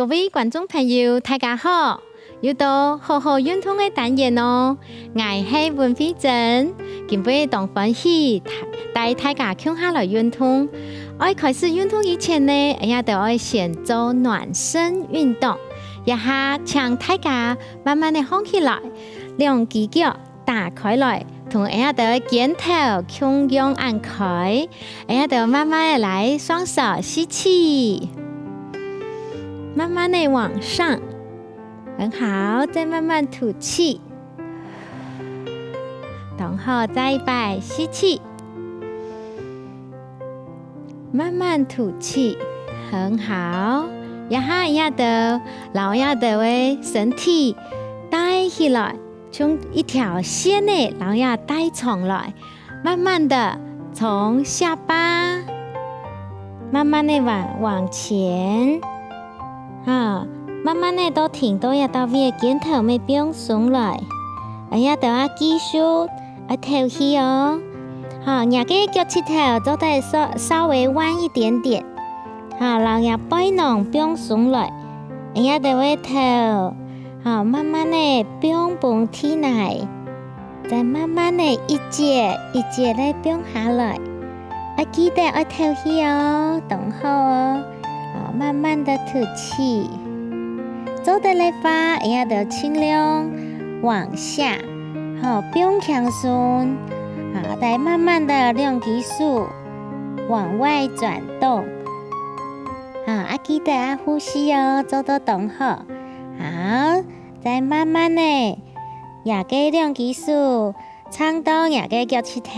各位观众朋友，大家好！又到好好运动的单元哦，我是文慧珍，今日同欢喜带大家看下来运动。在开始运动以前呢，也都要先做暖身运动，一下请大家慢慢的放起来，两只脚打开来，同下的肩头胸仰按开，下的慢慢的来，双手吸气，慢慢的往上。很好，再慢慢吐气，然后再摆吸气，慢慢吐气，很好。然后要的，老要的为身体带起来，从一条线呢，然后要带上来，慢慢的从下巴，慢慢的往前，慢慢的都停到要到位，肩头没变松来，要都要继续头起哦。好，两个脚趾头做得稍微弯一点点，好，然后背囊变松来，要都会头，好，慢慢的变蹦起来，再慢慢的一节一节的变下来，记得头起哦，等候哦，好，慢慢的吐气。做的来法，也要尽量往下，好，不用轻松，好，再慢慢的两只手往外转动，好，记得呼吸哦，做到等好，好，再慢慢的，也给两只手撑到也给脚趾头，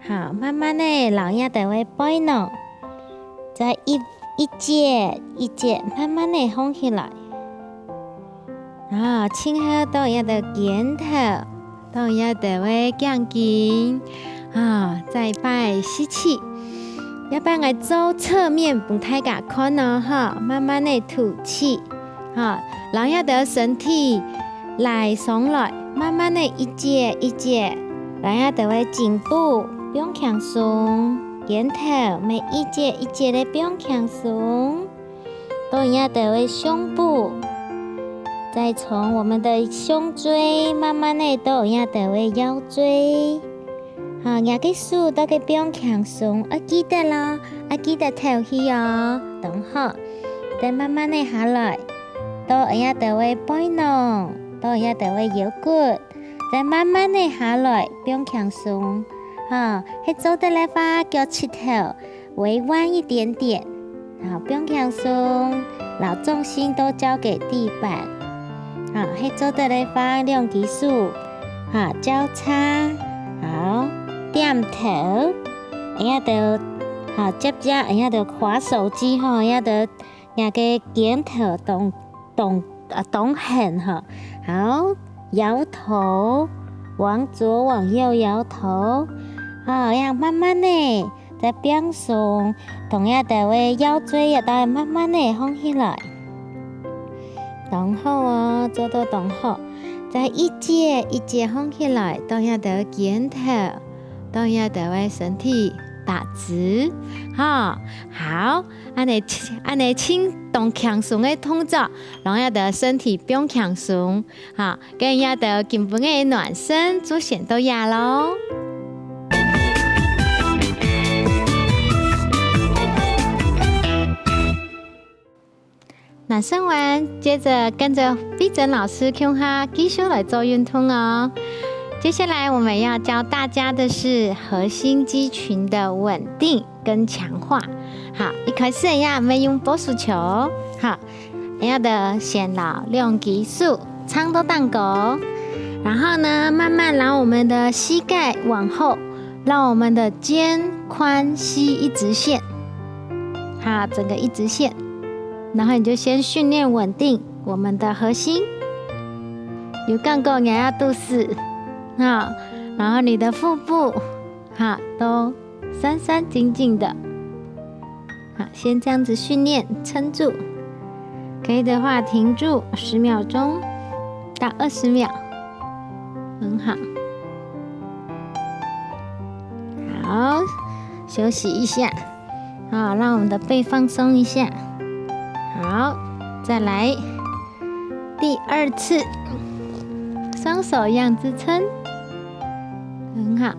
好，慢慢的，老也就会摆弄，再一节一节慢慢的放起来。轻后到一个肩头，到一个会降紧，再摆吸气，要不然做侧面帮大家看哦，慢慢的吐气，让一个身体来上来，慢慢的一节一节，让一个会颈部不用轻松，肩头每一节一节的不用轻松，到一个会胸部。再从我们的胸椎慢慢的到也到位腰椎，好，两个手都给不用轻松，记得啦，记得头起哦，等好，再慢慢的下来，到也到位背囊，到也到位腰骨，再慢慢的下来，不用轻松，去做的来法，脚趾头微弯一点点，好，不用轻松，老重心都交给地板。去做的来法，两只手，交叉，好，点头，也得，接着也得滑手机也得，也个点头动横好，摇头，往左往右摇头，要慢慢的再变松，同样的位腰椎也得慢慢的放起来。等候哦，做到等候，再一节一节放起来，到下的肩头，到下的为身体打直，好，安尼轻动轻松的动作，让下的身体不用轻松，跟下的基本的暖身就先到呀咯。暖身完，接着跟着碧珍老师看下继续来做运动哦。接下来我们要教大家的是核心肌群的稳定跟强化。好，一开始我们用波速球，好，要的先拿两只手撑到蛋糕，然后呢，慢慢让我们的膝盖往后，让我们的肩宽膝一直线，好，整个一直线。然后你就先训练稳定我们的核心，有杠杆也要肚子，然后你的腹部，都酸酸紧紧的，先这样子训练，撑住，可以的话停住10秒钟到20秒，很好，好，休息一下，让我们的背放松一下。好，再来第2次，双手一样支撑，很好。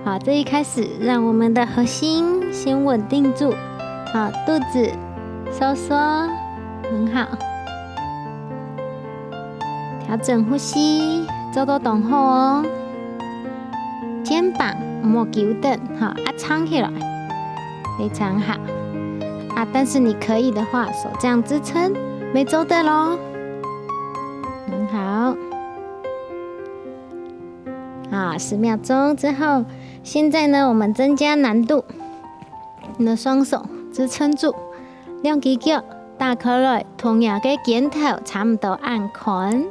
好，这一开始让我们的核心先稳定住，好，肚子收缩，很好。调整呼吸，做到动后哦。肩膀莫纠正，好，撑起来，非常好。但是你可以的话，手这样支撑，没走的咯，很好。好，10秒钟之後，現在呢，我們增加難度。你的雙手支撐住，兩隻腳打開來，同樣嘅肩頭差唔多按寬，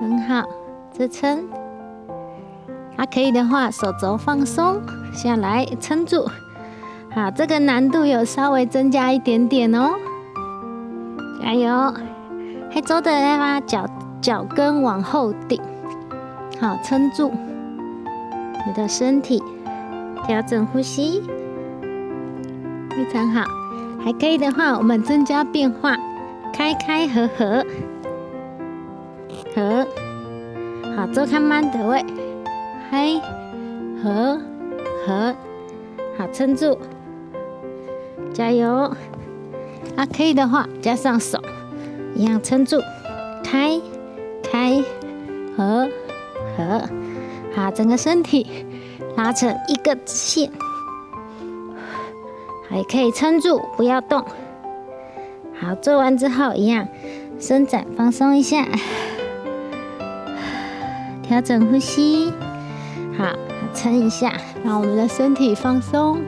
很好，支撐。可以的話，手肘放鬆下來，撐住。好，這個難度有稍微增加一點點哦，加油！還做得來嗎？腳跟往後頂。好，撐住你的身體，調整呼吸，非常好。還可以的話，我們增加變化，開開合合，合。好，做看慢的位，開合合。好，撐住，加油。可以的話，加上手，一樣撐住，開開合。好，整個身體拉成一個直線，還可以撐住，不要動。好，做完之後一樣伸展放鬆一下，調整呼吸。好，撐一下，讓我們的身體放鬆。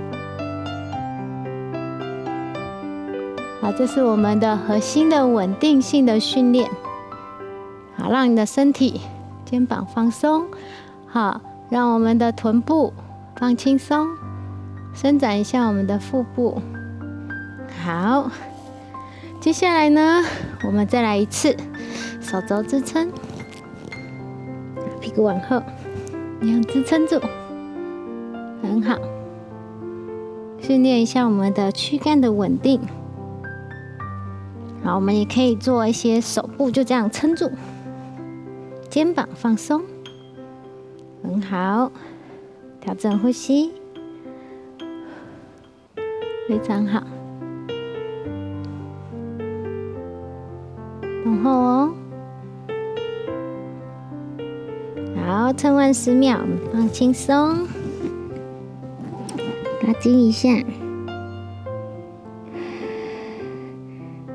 好，這是我們的核心的穩定性的訓練。好，讓你的身體肩膀放鬆，好，讓我們的臀部放輕鬆，伸展一下我們的腹部。好，接下來呢，我們再來一次，手肘支撐，屁股往後，一樣支撐住，很好。訓練一下我們的軀幹的穩定。好，我們也可以做一些手部，就這樣撐住。肩膀放鬆，很好，調整呼吸，非常好。然後哦，好，撐完10秒，我們放輕鬆，拉筋一下，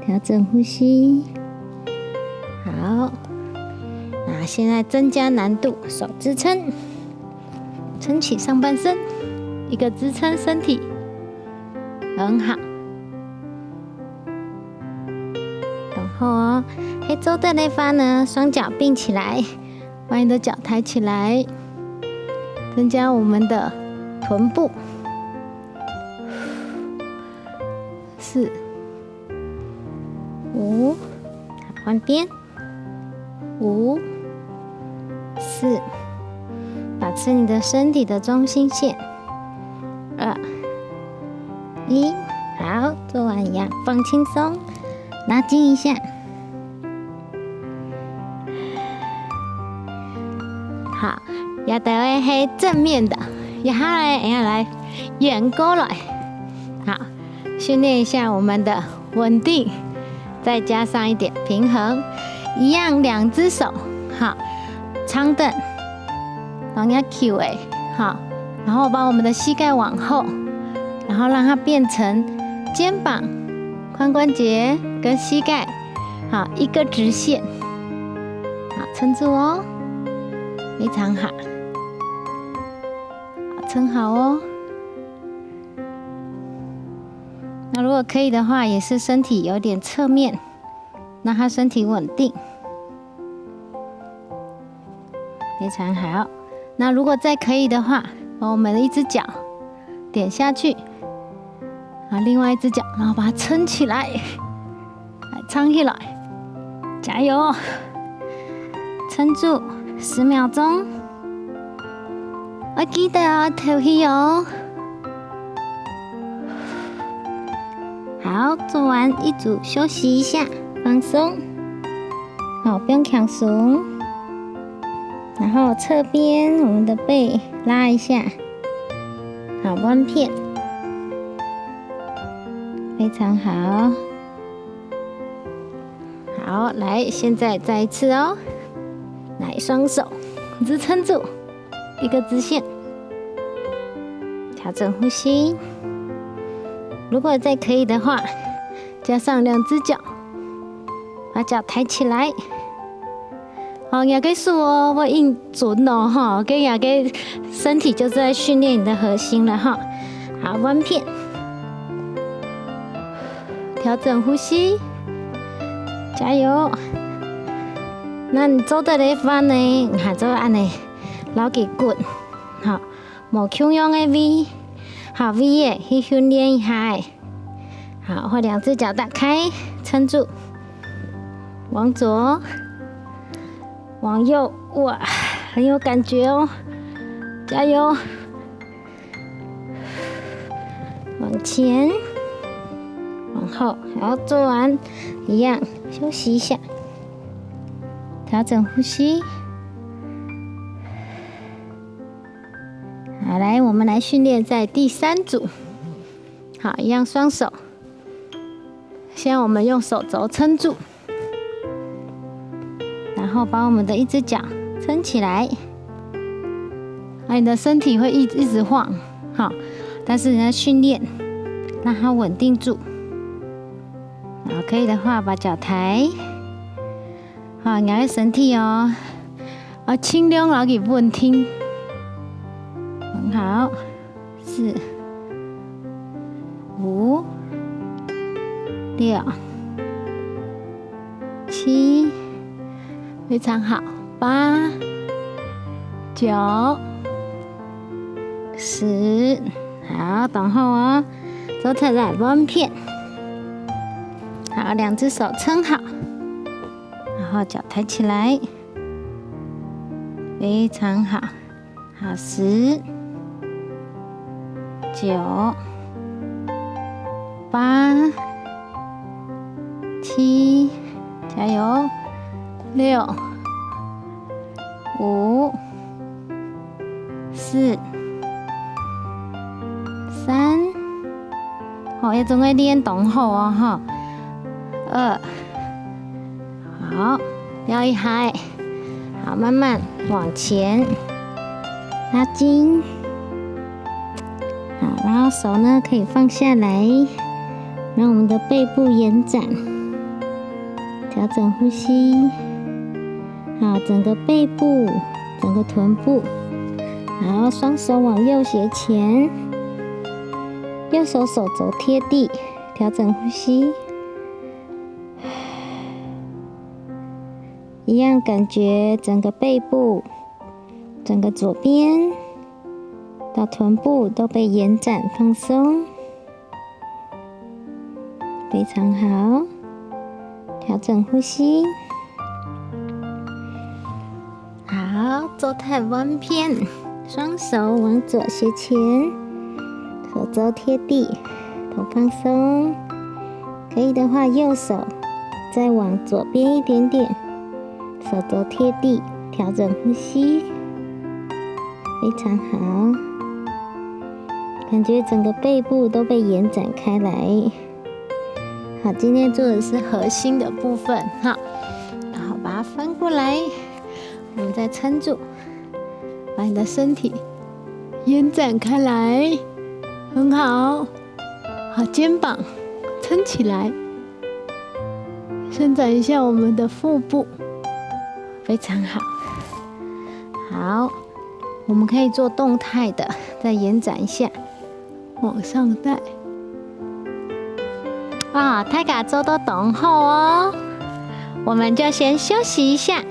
調整呼吸，好。現在增加難度，手支撐，撐起上半身，一個支撐身體，很好。然後哦，做的那方呢，雙腳並起來，把你的腳抬起來，增加我們的臀部。4、5，換邊，5、4，保持你的身體的中心線。2、1，好，做完一樣，放輕鬆，拉筋一下。好，要待會係正面的，然後來遠過來。好，訓練一下我們的穩定，再加上一點平衡，一樣2隻手，好。長凳，往下翹誒，好，然後把我們的膝蓋往後，然後讓它變成肩膀、髖關節跟膝蓋，好，一個直線，好，撐住哦，非常好，撐好哦。那如果可以的話，也是身體有點側面，讓它身體穩定。非常好，那如果再可以的話，把我們的一隻腳點下去，另外一隻腳，然後把它撐起來，撐起來，加油，撐住10秒鐘，記得要吐氣哦。好，做完一组休息一下，放松。好，不用强耸。然后侧边我们的背拉一下，好，弯片，非常好。好，来，现在再一次哦。来，双手支撑住，一个直线，调整呼吸。如果再可以的话，加上2只脚，把脚抬起来。好，也可以数哦，我硬准哦哈，跟也给身体就是在训练你的核心了哈。好，弯片，调整呼吸，加油。那你做得来翻呢？下做安尼，老几骨，好，无腔样的 V， 好 V 的去训练一下。好，或2只脚打开，撑住，往左，往右，哇，很有感觉哦，加油！往前，往后，好，做完一样，休息一下。调整呼吸，好，来，我们来训练在第3组。好，一样双手，先我们用手肘撑住，然后把我们的一只脚撑起来。你的身体会一直晃，好，但是你要训练让它稳定住。好，可以的话把脚抬。好，咬个身体哦，轻量老给稳定，很好。4、5、6、7，非常好。8、9、10，好，等候哦，左侧来弯片。好，2只手撑好。然后脚抬起来，非常好。好，10、9、8、7，加油！6、5、4、3，好，要总爱练动后哦，哈。2。好，摇一下，好，慢慢往前拉筋，好，然后手呢可以放下来，让我们的背部延展，调整呼吸，好，整个背部，整个臀部，好，双手往右斜前，右手手肘贴地，调整呼吸。一样感觉整个背部、整个左边到臀部都被延展放松，非常好。调整呼吸，好，做太弯片，双手往左斜前，手肘贴地，头放松。可以的话，右手再往左边一点点。手肘贴地，调整呼吸，非常好。感觉整个背部都被延展开来。好，今天做的是核心的部分，哈，然后把它翻过来，我们再撑住，把你的身体延展开来，很好。好，肩膀撑起来，伸展一下我们的腹部。非常好，好，我们可以做动态的，再延展一下，往上带。大家做到动后哦，我们就先休息一下。